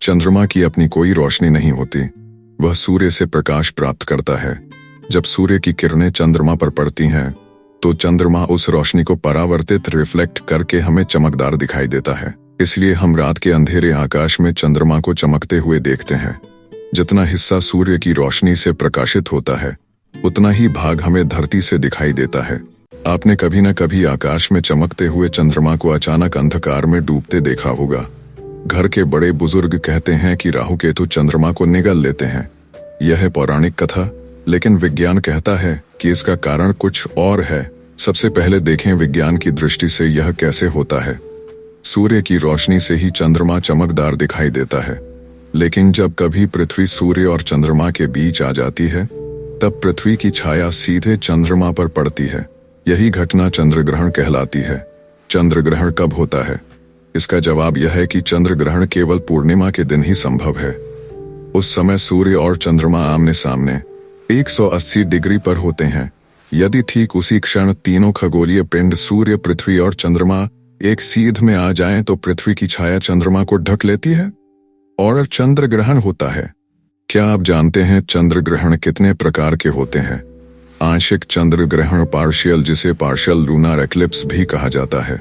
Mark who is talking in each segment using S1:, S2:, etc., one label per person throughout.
S1: चंद्रमा की अपनी कोई रोशनी नहीं होती, वह सूर्य से प्रकाश प्राप्त करता है। जब सूर्य की किरणें चंद्रमा पर पड़ती हैं तो चंद्रमा उस रोशनी को परावर्तित रिफ्लेक्ट करके हमें चमकदार दिखाई देता है। इसलिए हम रात के अंधेरे आकाश में चंद्रमा को चमकते हुए देखते हैं। जितना हिस्सा सूर्य की रोशनी से प्रकाशित होता है उतना ही भाग हमें धरती से दिखाई देता है। आपने कभी न कभी आकाश में चमकते हुए चंद्रमा को अचानक अंधकार में डूबते देखा होगा। घर के बड़े बुजुर्ग कहते हैं कि राहु केतु चंद्रमा को निगल लेते हैं। यह है पौराणिक कथा, लेकिन विज्ञान कहता है कि इसका कारण कुछ और है। सबसे पहले देखें विज्ञान की दृष्टि से यह कैसे होता है। सूर्य की रोशनी से ही चंद्रमा चमकदार दिखाई देता है, लेकिन जब कभी पृथ्वी सूर्य और चंद्रमा के बीच आ जाती है तब पृथ्वी की छाया सीधे चंद्रमा पर पड़ती है। यही घटना चंद्र ग्रहण कहलाती है। चंद्र ग्रहण कब होता है? इसका जवाब यह है कि चंद्र ग्रहण केवल पूर्णिमा के दिन ही संभव है। उस समय सूर्य और चंद्रमा आमने सामने 180 डिग्री पर होते हैं। यदि ठीक उसी क्षण तीनों खगोलीय पिंड सूर्य, पृथ्वी और चंद्रमा एक सीध में आ जाएं तो पृथ्वी की छाया चंद्रमा को ढक लेती है और चंद्र ग्रहण होता है। क्या आप जानते हैं चंद्र ग्रहण कितने प्रकार के होते हैं? आंशिक चंद्र ग्रहण पार्शियल, जिसे पार्शियल लूनार एक्लिप्स भी कहा जाता है,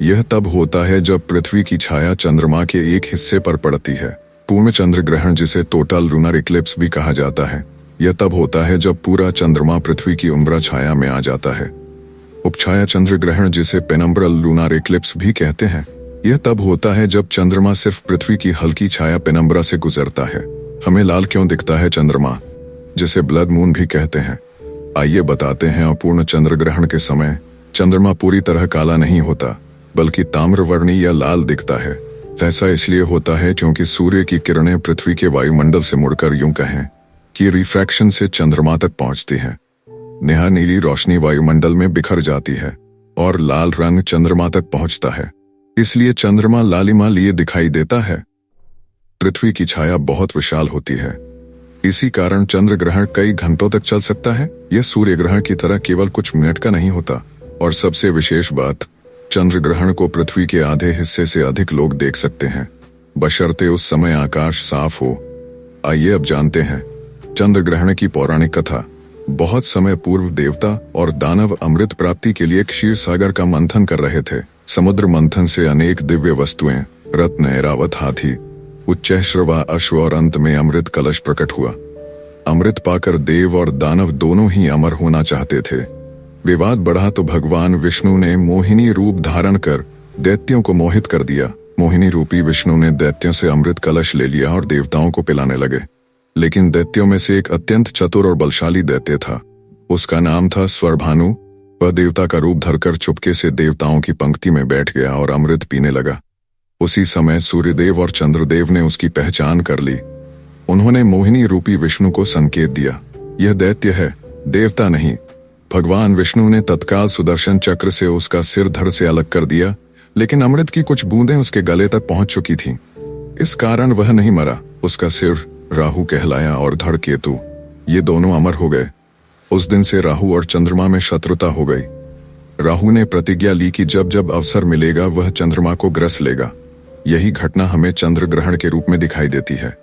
S1: यह तब होता है जब पृथ्वी की छाया चंद्रमा के एक हिस्से पर पड़ती है। पूर्ण चंद्र ग्रहण, जिसे टोटल लूनर इक्लिप्स भी कहा जाता है, यह तब होता है जब पूरा चंद्रमा पृथ्वी की उम्र छाया में आ जाता है। उपछाया चंद्र ग्रहण, जिसे पेनम्ब्रल लूनार इक्लिप्स भी कहते हैं, यह तब होता है जब चंद्रमा सिर्फ पृथ्वी की हल्की छाया पेनम्ब्रा से गुजरता है। हमें लाल क्यों दिखता है चंद्रमा, जिसे ब्लड मून भी कहते हैं? आइए बताते हैं। अपूर्ण चंद्र ग्रहण के समय चंद्रमा पूरी तरह काला नहीं होता, बल्कि ताम्रवर्णी या लाल दिखता है। ऐसा इसलिए होता है क्योंकि सूर्य की किरणें पृथ्वी के वायुमंडल से मुड़कर, यूं कहें कि रिफ्रैक्शन से चंद्रमा तक पहुंचती है। नेहा नीली रोशनी वायुमंडल में बिखर जाती है और लाल रंग चंद्रमा तक पहुंचता है। इसलिए चंद्रमा लालिमा लिए दिखाई देता है। पृथ्वी की छाया बहुत विशाल होती है, इसी कारण चंद्र ग्रहण कई घंटों तक चल सकता है। यह सूर्य ग्रहण की तरह केवल कुछ मिनट का नहीं होता। और सबसे विशेष बात, चंद्र ग्रहण को पृथ्वी के आधे हिस्से से अधिक लोग देख सकते हैं, बशर्ते उस समय आकाश साफ हो। आइए अब जानते हैं चंद्र ग्रहण की पौराणिक कथा। बहुत समय पूर्व देवता और दानव अमृत प्राप्ति के लिए क्षीर सागर का मंथन कर रहे थे। समुद्र मंथन से अनेक दिव्य वस्तुएं, रत्न, ऐरावत हाथी, उच्चैःश्रवा अश्व और अंत में अमृत कलश प्रकट हुआ। अमृत पाकर देव और दानव दोनों ही अमर होना चाहते थे। विवाद बढ़ा तो भगवान विष्णु ने मोहिनी रूप धारण कर दैत्यों को मोहित कर दिया। मोहिनी रूपी विष्णु ने दैत्यों से अमृत कलश ले लिया और देवताओं को पिलाने लगे। लेकिन दैत्यों में से एक अत्यंत चतुर और बलशाली दैत्य था। उसका नाम था स्वरभानु। वह देवता का रूप धरकर चुपके से देवताओं की पंक्ति में बैठ गया और अमृत पीने लगा। उसी समय सूर्यदेव और चंद्रदेव ने उसकी पहचान कर ली। उन्होंने मोहिनी रूपी विष्णु को संकेत दिया, यह दैत्य है, देवता नहीं। भगवान विष्णु ने तत्काल सुदर्शन चक्र से उसका सिर धड़ से अलग कर दिया, लेकिन अमृत की कुछ बूंदें उसके गले तक पहुंच चुकी थीं। इस कारण वह नहीं मरा। उसका सिर राहु कहलाया और धड़ केतु, ये दोनों अमर हो गए। उस दिन से राहु और चंद्रमा में शत्रुता हो गई। राहु ने प्रतिज्ञा ली कि जब जब अवसर मिलेगा वह चंद्रमा को ग्रस लेगा। यही घटना हमें चंद्र ग्रहण के रूप में दिखाई देती है।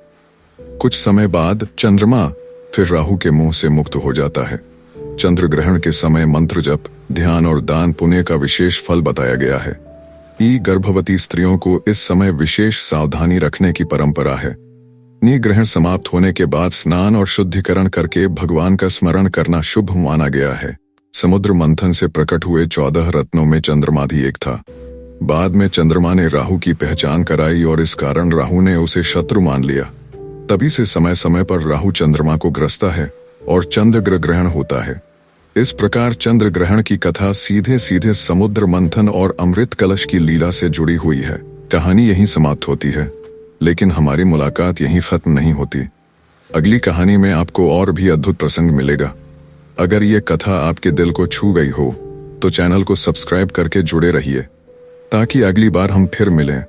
S1: कुछ समय बाद चंद्रमा फिर राहु के मुंह से मुक्त हो जाता है। चंद्र ग्रहण के समय मंत्र जप, ध्यान और दान पुण्य का विशेष फल बताया गया है। गर्भवती स्त्रियों को इस समय विशेष सावधानी रखने की परंपरा है। ग्रहण समाप्त होने के बाद स्नान और शुद्धिकरण करके भगवान का स्मरण करना शुभ माना गया है। समुद्र मंथन से प्रकट हुए 14 रत्नों में चंद्रमा भी एक था। बाद में चंद्रमा ने राहु की पहचान कराई और इस कारण राहु ने उसे शत्रु मान लिया। तभी से समय समय पर राहु चंद्रमा को ग्रसता है और चंद्र ग्रहण होता है। इस प्रकार चंद्र ग्रहण की कथा सीधे सीधे समुद्र मंथन और अमृत कलश की लीला से जुड़ी हुई है। कहानी यहीं समाप्त होती है, लेकिन हमारी मुलाकात यहीं खत्म नहीं होती। अगली कहानी में आपको और भी अद्भुत प्रसंग मिलेगा। अगर ये कथा आपके दिल को छू गई हो तो चैनल को सब्सक्राइब करके जुड़े रहिए, ताकि अगली बार हम फिर मिलें।